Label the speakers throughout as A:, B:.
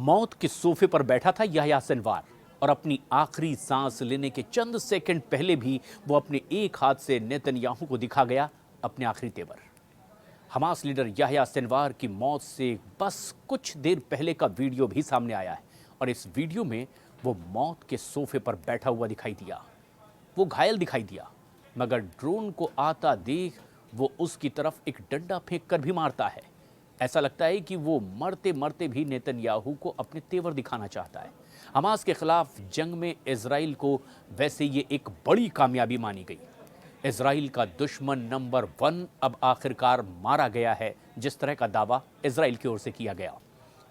A: मौत के सोफे पर बैठा था याह्या सिनवार और अपनी आखिरी सांस लेने के चंद सेकंड पहले भी वो अपने एक हाथ से नेतन्याहू को दिखा गया अपने आखिरी तेवर। हमास लीडर याह्या सिनवार की मौत से बस कुछ देर पहले का वीडियो भी सामने आया है और इस वीडियो में वो मौत के सोफे पर बैठा हुआ दिखाई दिया। वो घायल दिखाई दिया, मगर ड्रोन को आता देख वो उसकी तरफ एक डंडा फेंक कर भी मारता है। ऐसा लगता है कि वो मरते मरते भी नेतन्याहू को अपने तेवर दिखाना चाहता है। हमास के खिलाफ जंग में इजराइल को वैसे ये एक बड़ी कामयाबी मानी गई। इजराइल का दुश्मन नंबर 1 अब आखिरकार मारा गया है, जिस तरह का दावा इजराइल की ओर से किया गया।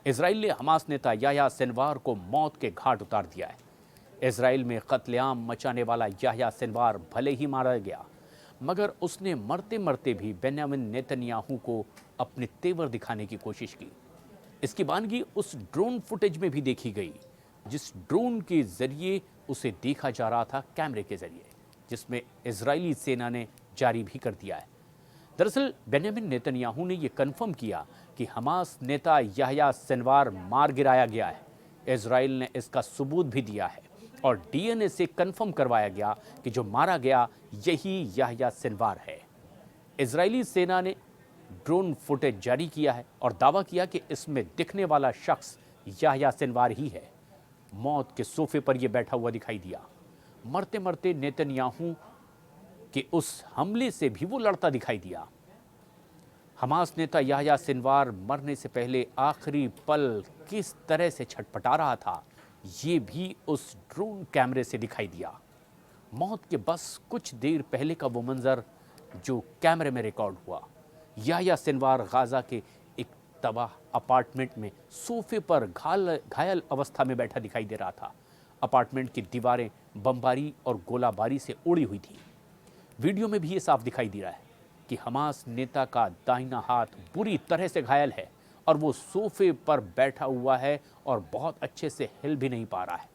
A: इजराइल ने हमास नेता याह्या सिनवार को मौत के घाट उतार दिया है। इजराइल में कत्लेआम मचाने वाला याह्या सिनवार भले ही मारा गया, मगर उसने मरते मरते भी बेन्यामिन नेतन्याहू को अपने तेवर दिखाने की कोशिश की। इसकी वानगी उस ड्रोन फुटेज में भी देखी गई, जिस ड्रोन के जरिए उसे देखा जा रहा था कैमरे के जरिए, जिसमें इजरायली सेना ने जारी भी कर दिया है। दरअसल बेन्यामिन नेतन्याहू ने यह कन्फर्म किया कि हमास नेता याह्या सिनवार मार गिराया गया है। इजराइल ने इसका सबूत भी दिया है और डीएनए से कन्फर्म करवाया गया कि जो मारा गया यही याह्या सिनवार है। इजरायली सेना ने ड्रोन फुटेज जारी किया है और दावा किया कि इसमें दिखने वाला शख्स याह्या सिनवार ही है। मौत के सोफे पर यह बैठा हुआ दिखाई दिया। मरते मरते नेतन्याहू के उस हमले से भी वो लड़ता दिखाई दिया। हमास नेता याह्या सिनवार मरने से पहले आखिरी पल किस तरह से छटपटा रहा था, ये भी उस ड्रोन कैमरे से दिखाई दिया। मौत के बस कुछ देर पहले का वो मंजर जो कैमरे में रिकॉर्ड हुआ। याह्या सिनवार गाजा के एक तबाह अपार्टमेंट में सोफे पर घायल अवस्था में बैठा दिखाई दे रहा था। अपार्टमेंट की दीवारें बमबारी और गोलाबारी से उड़ी हुई थी। वीडियो में भी ये साफ दिखाई दे रहा है कि हमास नेता का दाहिना हाथ बुरी तरह से घायल है और वो सोफे पर बैठा हुआ है और बहुत अच्छे से हिल भी नहीं पा रहा है।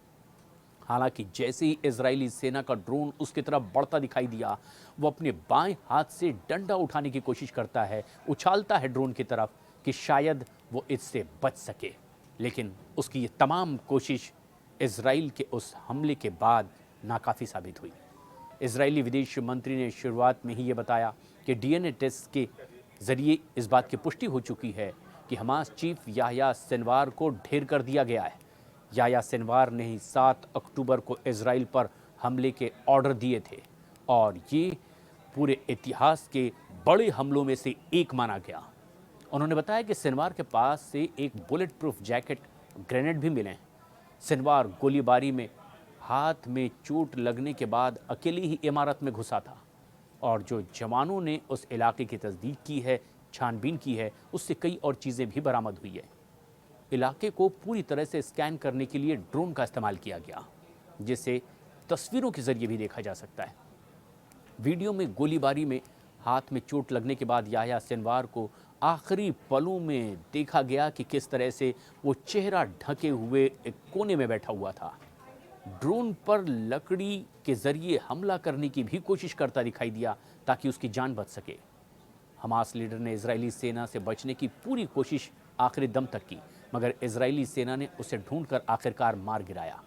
A: हालांकि जैसे ही इजरायली सेना का ड्रोन उसकी तरफ बढ़ता दिखाई दिया, वो अपने बाएं हाथ से डंडा उठाने की कोशिश करता है, उछालता है ड्रोन की तरफ कि शायद वो इससे बच सके। लेकिन उसकी ये तमाम कोशिश इजराइल के उस हमले के बाद नाकाफ़ी साबित हुई। इजरायली विदेश मंत्री ने शुरुआत में ही ये बताया कि डीएनए टेस्ट के जरिए इस बात की पुष्टि हो चुकी है कि हमास चीफ याह्या सिनवार को ढेर कर दिया गया है। याह्या सिनवार ने ही 7 अक्टूबर को इजराइल पर हमले के ऑर्डर दिए थे और ये पूरे इतिहास के बड़े हमलों में से एक माना गया। उन्होंने बताया कि सिनवार के पास से एक बुलेट प्रूफ जैकेट, ग्रेनेड भी मिले हैं। सिनवार गोलीबारी में हाथ में चोट लगने के बाद अकेली ही इमारत में घुसा था और जो जवानों ने उस इलाके की तस्दीक की है, छानबीन की है, उससे कई और चीज़ें भी बरामद हुई है। इलाके को पूरी तरह से स्कैन करने के लिए ड्रोन का इस्तेमाल किया गया, जिसे तस्वीरों के जरिए भी देखा जा सकता है। वीडियो में गोलीबारी में हाथ में चोट लगने के बाद याह्या सिनवार को आखिरी पलों में देखा गया कि किस तरह से वो चेहरा ढके हुए एक कोने में बैठा हुआ था। ड्रोन पर लकड़ी के जरिए हमला करने की भी कोशिश करता दिखाई दिया ताकि उसकी जान बच सके। हमास लीडर ने इजरायली सेना से बचने की पूरी कोशिश आखिरी दम तक की, मगर इजरायली सेना ने उसे ढूंढकर आखिरकार मार गिराया।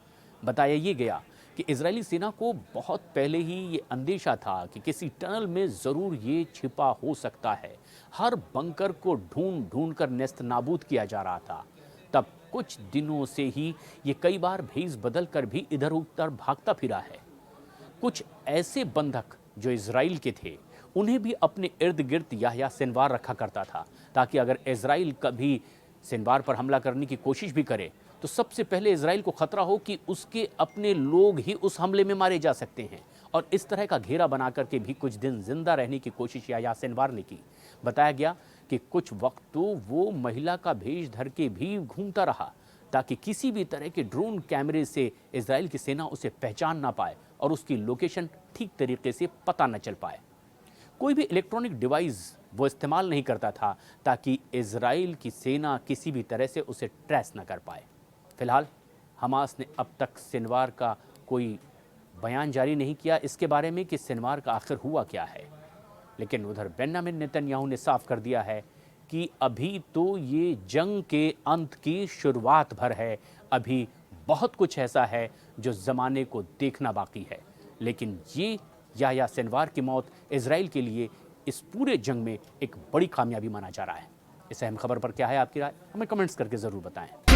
A: बताया ये गया कि इजरायली सेना को बहुत पहले ही ये अंदेशा था कि किसी टनल में ज़रूर ये छिपा हो सकता है। हर बंकर को ढूंढ ढूंढ कर नेस्त नाबूद किया जा रहा था। तब कुछ दिनों से ही ये कई बार भेष बदल कर भी इधर उधर भागता फिरा है। कुछ ऐसे बंधक जो इजराइल के थे, उन्हें भी अपने इर्द गिर्द याह्या सिनवार रखा करता था, ताकि अगर इजराइल कभी सिनवार पर हमला करने की कोशिश भी करे तो सबसे पहले इजराइल को खतरा हो कि उसके अपने लोग ही उस हमले में मारे जा सकते हैं। और इस तरह का घेरा बना करके भी कुछ दिन जिंदा रहने की कोशिश याह्या सिनवार ने की। बताया गया कि कुछ वक्त तो वो महिला का भेष धर के भी घूमता रहा ताकि किसी भी तरह के ड्रोन कैमरे से इजराइल की सेना उसे पहचान ना पाए और उसकी लोकेशन ठीक तरीके से पता न चल पाए। कोई भी इलेक्ट्रॉनिक डिवाइस वो इस्तेमाल नहीं करता था ताकि इजराइल की सेना किसी भी तरह से उसे ट्रेस न कर पाए। फिलहाल हमास ने अब तक सिनवार का कोई बयान जारी नहीं किया इसके बारे में कि सिनवार का आखिर हुआ क्या है। लेकिन उधर बेन्यामिन नेतन्याहू ने साफ कर दिया है कि अभी तो ये जंग के अंत की शुरुआत भर है, अभी बहुत कुछ ऐसा है जो ज़माने को देखना बाकी है। लेकिन ये याह्या सिनवार की मौत इजराइल के लिए इस पूरे जंग में एक बड़ी कामयाबी माना जा रहा है। इस अहम खबर पर क्या है आपकी राय, हमें कमेंट्स करके ज़रूर बताएं।